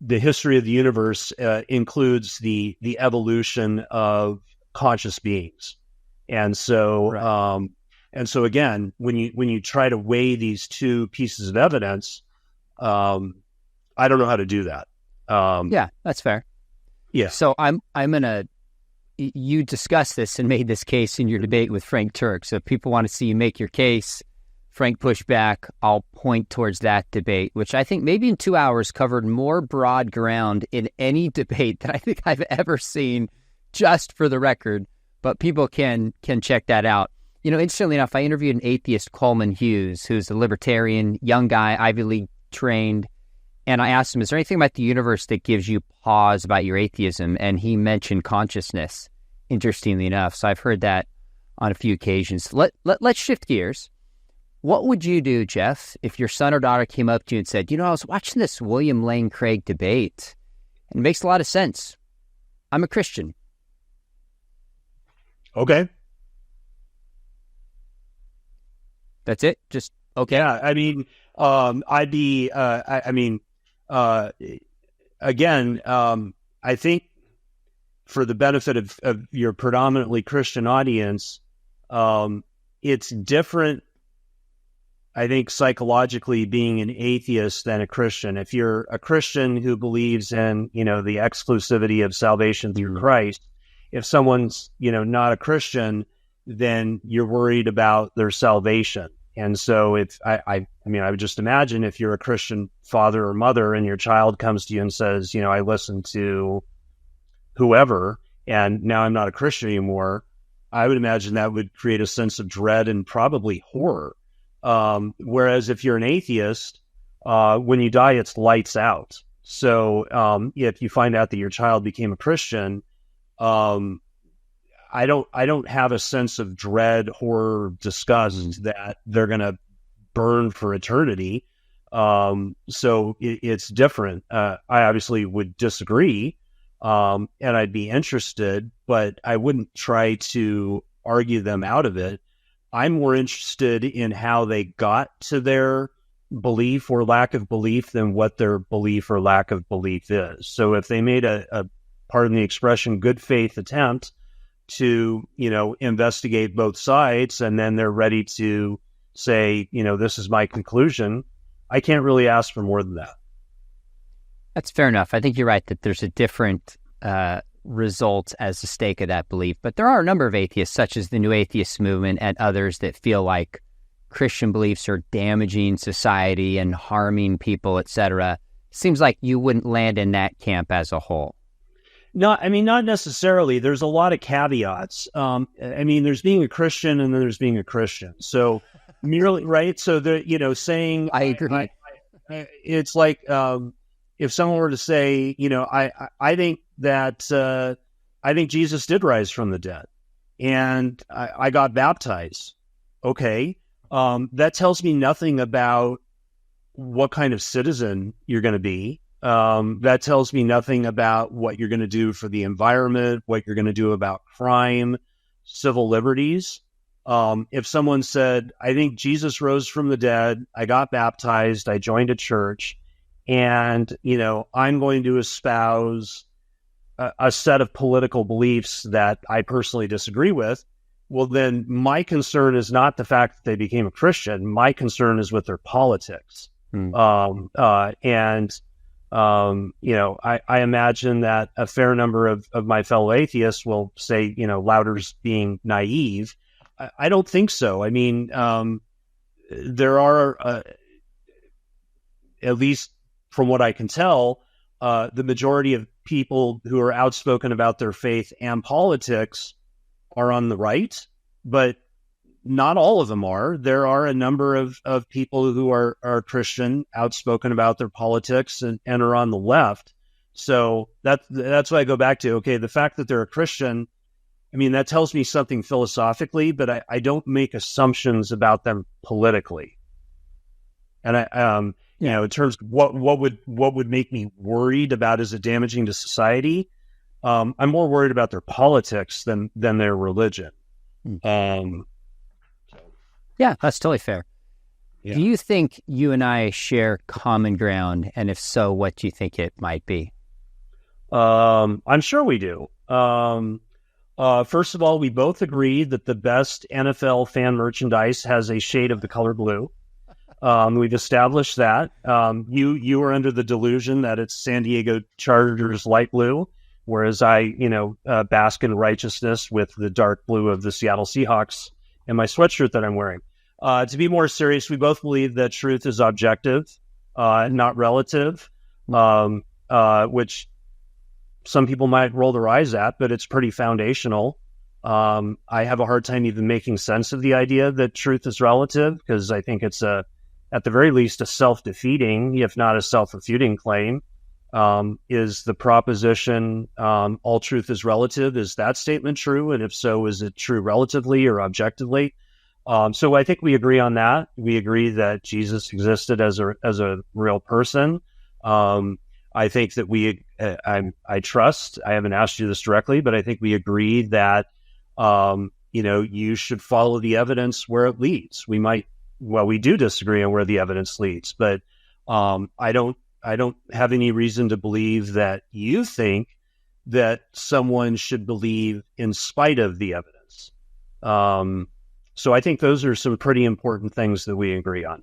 history of the universe includes the evolution of conscious beings, and so right. And so again, when you try to weigh these two pieces of evidence, I don't know how to do that. Yeah, that's fair. Yeah. So you discussed this and made this case in your debate with Frank Turek. So if people want to see you make your case, Frank pushed back, I'll point towards that debate, which I think maybe in 2 hours covered more broad ground in any debate that I think I've ever seen, just for the record. But people can check that out. Interestingly enough, I interviewed an atheist, Coleman Hughes, who's a libertarian, young guy, Ivy League trained. And I asked him, is there anything about the universe that gives you pause about your atheism? And he mentioned consciousness, interestingly enough. So I've heard that on a few occasions. Let's shift gears. What would you do, Jeff, if your son or daughter came up to you and said, I was watching this William Lane Craig debate, and it makes a lot of sense. I'm a Christian. Okay. That's it? Just, okay. Yeah, I mean, I'd be, again, I think for the benefit of your predominantly Christian audience, it's different, I think, psychologically being an atheist than a Christian. If you're a Christian who believes in, the exclusivity of salvation through Christ, if someone's, not a Christian, then you're worried about their salvation. And so if I would just imagine if you're a Christian father or mother and your child comes to you and says, I listened to whoever and now I'm not a Christian anymore, I would imagine that would create a sense of dread and probably horror. Whereas if you're an atheist, when you die, it's lights out. So if you find out that your child became a Christian, I don't have a sense of dread, horror, disgust that they're going to burn for eternity. So it's different. I obviously would disagree, and I'd be interested, but I wouldn't try to argue them out of it. I'm more interested in how they got to their belief or lack of belief than what their belief or lack of belief is. So if they made a pardon the expression, good faith attempt to, investigate both sides, and then they're ready to say, this is my conclusion, I can't really ask for more than that. That's fair enough. I think you're right that there's a different result as the stake of that belief. But there are a number of atheists, such as the New Atheist movement and others, that feel like Christian beliefs are damaging society and harming people, etc. Seems like you wouldn't land in that camp as a whole. No, not necessarily. There's a lot of caveats. There's being a Christian and then there's being a Christian. So merely, right? So saying, I agree. It's like, if someone were to say, I think that, I think Jesus did rise from the dead and I got baptized. Okay. That tells me nothing about what kind of citizen you're going to be. That tells me nothing about what you're going to do for the environment, what you're going to do about crime, civil liberties. If someone said, I think Jesus rose from the dead, I got baptized, I joined a church, and, I'm going to espouse a set of political beliefs that I personally disagree with, well, then my concern is not the fact that they became a Christian. My concern is with their politics. I imagine that a fair number of my fellow atheists will say, Lowder's being naive. I don't think so. There are, at least from what I can tell, the majority of people who are outspoken about their faith and politics are on the right, but not all of them are. There are a number of people who are Christian, outspoken about their politics, and are on the left. So that's why I go back to, okay, the fact that they're a Christian, I mean, that tells me something philosophically, but I don't make assumptions about them politically. And in terms of what would make me worried about, is it damaging to society? I'm more worried about their politics than their religion. Yeah, that's totally fair. Yeah. Do you think you and I share common ground? And if so, what do you think it might be? I'm sure we do. First of all, we both agree that the best NFL fan merchandise has a shade of the color blue. We've established that. You are under the delusion that it's San Diego Chargers light blue, whereas I, bask in righteousness with the dark blue of the Seattle Seahawks in my sweatshirt that I'm wearing. To be more serious, we both believe that truth is objective, not relative, which some people might roll their eyes at, but it's pretty foundational. I have a hard time even making sense of the idea that truth is relative, because I think it's at the very least, a self-defeating, if not a self-refuting claim. Is the proposition, all truth is relative, is that statement true? And if so, is it true relatively or objectively? So I think we agree on that. We agree that Jesus existed as a real person. I think that I trust, I haven't asked you this directly, but I think we agree that, you should follow the evidence where it leads. We do disagree on where the evidence leads, but I don't have any reason to believe that you think that someone should believe in spite of the evidence. So I think those are some pretty important things that we agree on.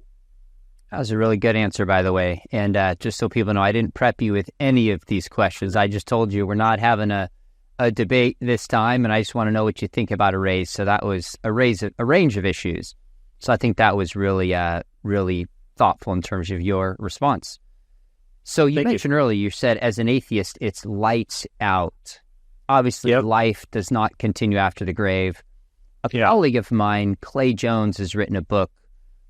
That was a really good answer, by the way. And just so people know, I didn't prep you with any of these questions. I just told you we're not having a debate this time, and I just want to know what you think about a raise. So that was a range of issues. So I think that was really, really thoughtful in terms of your response. So you mentioned earlier, you said as an atheist, it's lights out. Obviously, life does not continue after the grave. A colleague of mine, Clay Jones, has written a book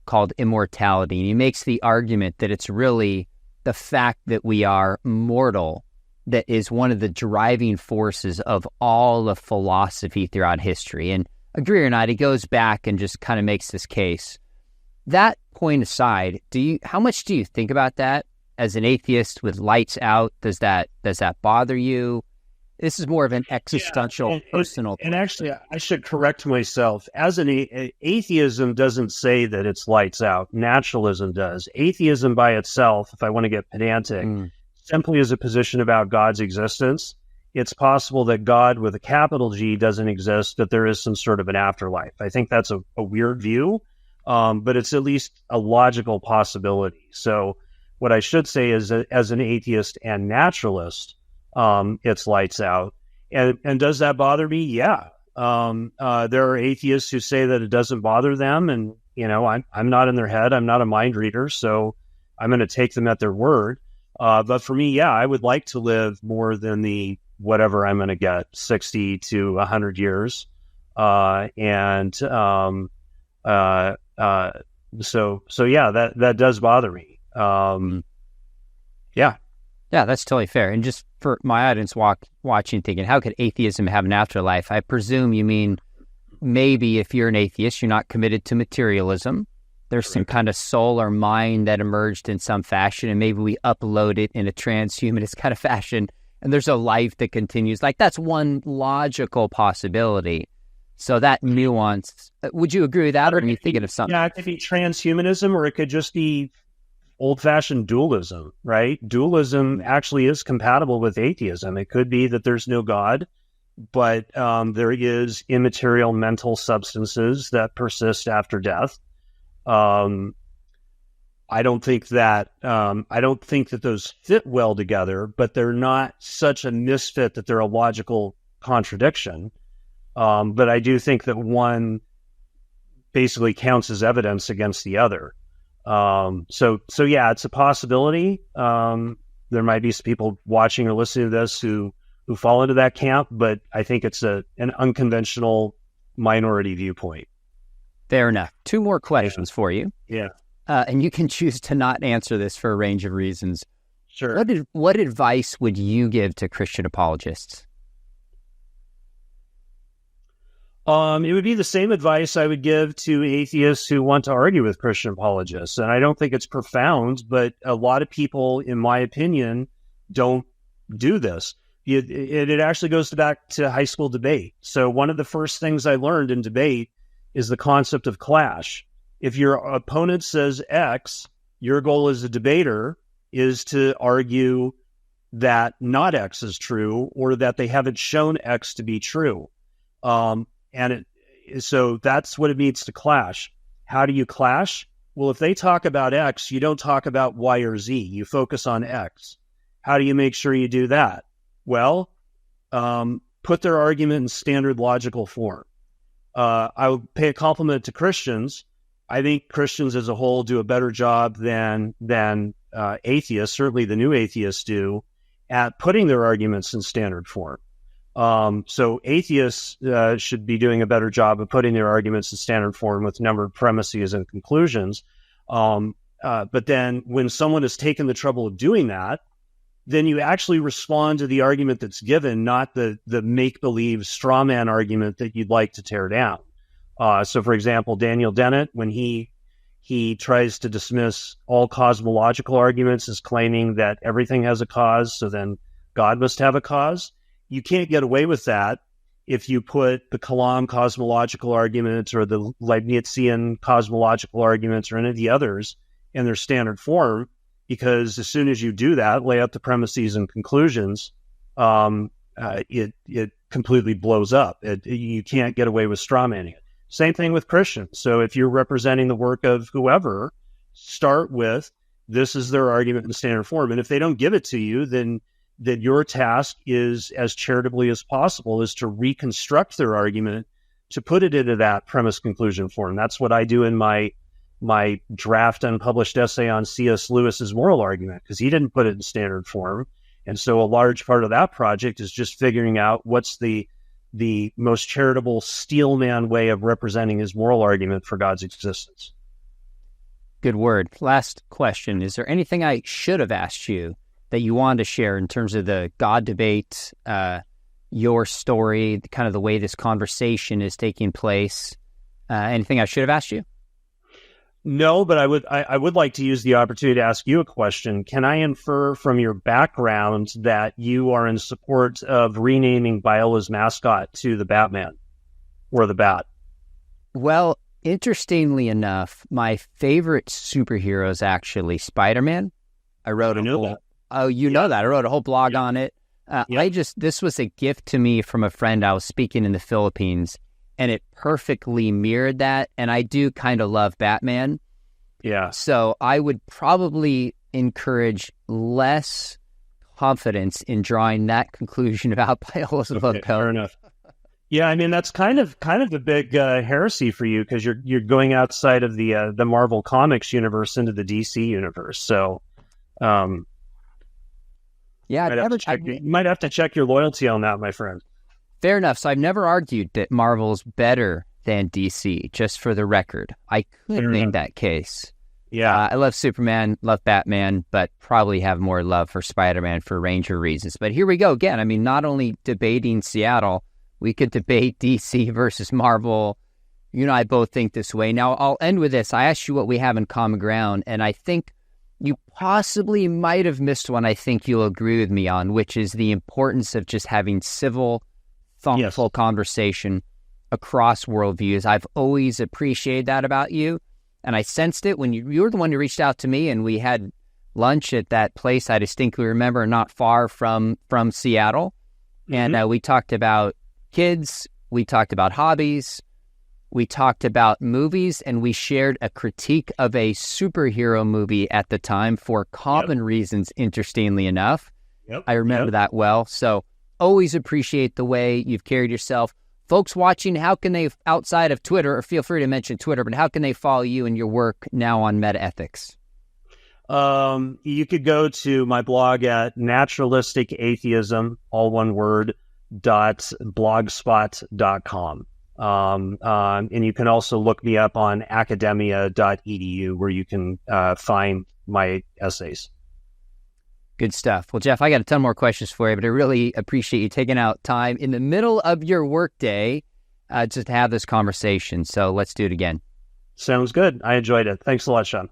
called Immortality, and he makes the argument that it's really the fact that we are mortal that is one of the driving forces of all of philosophy throughout history. And agree or not, he goes back and just kind of makes this case. That point aside, how much do you think about that as an atheist with lights out? Does that bother you? This is more of an existential, personal. And actually, I should correct myself. As atheism doesn't say that it's lights out. Naturalism does. Atheism by itself, if I want to get pedantic, simply is a position about God's existence. It's possible that God with a capital G doesn't exist, that there is some sort of an afterlife. I think that's a weird view, but it's at least a logical possibility. So what I should say is that as an atheist and naturalist, it's lights out. And does that bother me? Yeah. There are atheists who say that it doesn't bother them. And, I'm not in their head. I'm not a mind reader. So I'm going to take them at their word. But for me, I would like to live more than the whatever I'm going to get, 60 to 100 years. So that does bother me. Yeah, that's totally fair. And just for my audience watching, thinking, how could atheism have an afterlife? I presume you mean maybe if you're an atheist, you're not committed to materialism. There's some kind of soul or mind that emerged in some fashion, and maybe we upload it in a transhumanist kind of fashion, and there's a life that continues. Like, that's one logical possibility. So that nuance, would you agree with that, or are you thinking of something? Yeah, it could be transhumanism, or it could just be old-fashioned dualism, right? Dualism actually is compatible with atheism. It could be that there's no God, but there is immaterial mental substances that persist after death. I don't think that those fit well together, but they're not such a misfit that they're a logical contradiction. But I do think that one basically counts as evidence against the other. So it's a possibility. There might be some people watching or listening to this who fall into that camp, but I think it's an unconventional minority viewpoint. Fair enough. Two more questions for you. Yeah. And you can choose to not answer this for a range of reasons. Sure. What advice would you give to Christian apologists? It would be the same advice I would give to atheists who want to argue with Christian apologists. And I don't think it's profound, but a lot of people, in my opinion, don't do this. It actually goes back to high school debate. So one of the first things I learned in debate is the concept of clash. If your opponent says X, your goal as a debater is to argue that not X is true, or that they haven't shown X to be true. So that's what it means to clash. How do you clash? Well, if they talk about X, you don't talk about Y or Z. You focus on X. How do you make sure you do that? Well, put their argument in standard logical form. I would pay a compliment to Christians. I think Christians as a whole do a better job than atheists, certainly the new atheists do, at putting their arguments in standard form. So atheists should be doing a better job of putting their arguments in standard form with numbered premises and conclusions. But then when someone has taken the trouble of doing that, then you actually respond to the argument that's given, not the make-believe straw man argument that you'd like to tear down. So, for example, Daniel Dennett, when he tries to dismiss all cosmological arguments as claiming that everything has a cause, so then God must have a cause. You can't get away with that if you put the Kalam cosmological arguments or the Leibnizian cosmological arguments or any of the others in their standard form, because as soon as you do that, lay out the premises and conclusions, it completely blows up. You can't get away with straw manning it. Same thing with Christians. So if you're representing the work of whoever, start with, this is their argument in standard form. And if they don't give it to you, then your task is, as charitably as possible, is to reconstruct their argument to put it into that premise conclusion form. That's what I do in my draft unpublished essay on C.S. Lewis's moral argument, because he didn't put it in standard form. And so a large part of that project is just figuring out what's the most charitable steelman way of representing his moral argument for God's existence. Good word. Last question. Is there anything I should have asked you that you wanted to share in terms of the God debate, your story, kind of the way this conversation is taking place? Anything I should have asked you? No, but I would like to use the opportunity to ask you a question. Can I infer from your background that you are in support of renaming Biola's mascot to the Batman or the Bat? Well, interestingly enough, my favorite superhero is actually Spider-Man. I wrote a whole... That. Oh, you know that. I wrote a whole blog on it. This was a gift to me from a friend. I was speaking in the Philippines, and it perfectly mirrored that. And I do kind of love Batman. Yeah. So I would probably encourage less confidence in drawing that conclusion about Biola's logo. Fair enough. Yeah, I mean, that's kind of the big heresy for you, because you're going outside of the Marvel Comics universe into the DC universe. So, yeah, you might have to check your loyalty on that, my friend. Fair enough. So I've never argued that Marvel's better than DC, just for the record. I could name that case. Yeah. I love Superman, love Batman, but probably have more love for Spider-Man for a range of reasons. But here we go again. I mean, not only debating Seattle, we could debate DC versus Marvel. You and I both think this way. Now, I'll end with this. I asked you what we have in common ground, and I think you possibly might have missed one I think you'll agree with me on, which is the importance of just having civil, thoughtful conversation across worldviews. I've always appreciated that about you, and I sensed it when you were the one who reached out to me, and we had lunch at that place I distinctly remember not far from Seattle. Mm-hmm. And we talked about kids, we talked about hobbies, we talked about movies, and we shared a critique of a superhero movie at the time for common reasons, interestingly enough. I remember that well. So always appreciate the way you've carried yourself. Folks watching, how can they, outside of Twitter, or feel free to mention Twitter, but how can they follow you and your work now on metaethics? You could go to my blog at naturalistic atheism, all one word, .blogspot.com. And you can also look me up on academia.edu, where you can find my essays. Good stuff. Well, Jeff, I got a ton more questions for you, but I really appreciate you taking out time in the middle of your workday just to have this conversation. So let's do it again. Sounds good. I enjoyed it. Thanks a lot, Sean.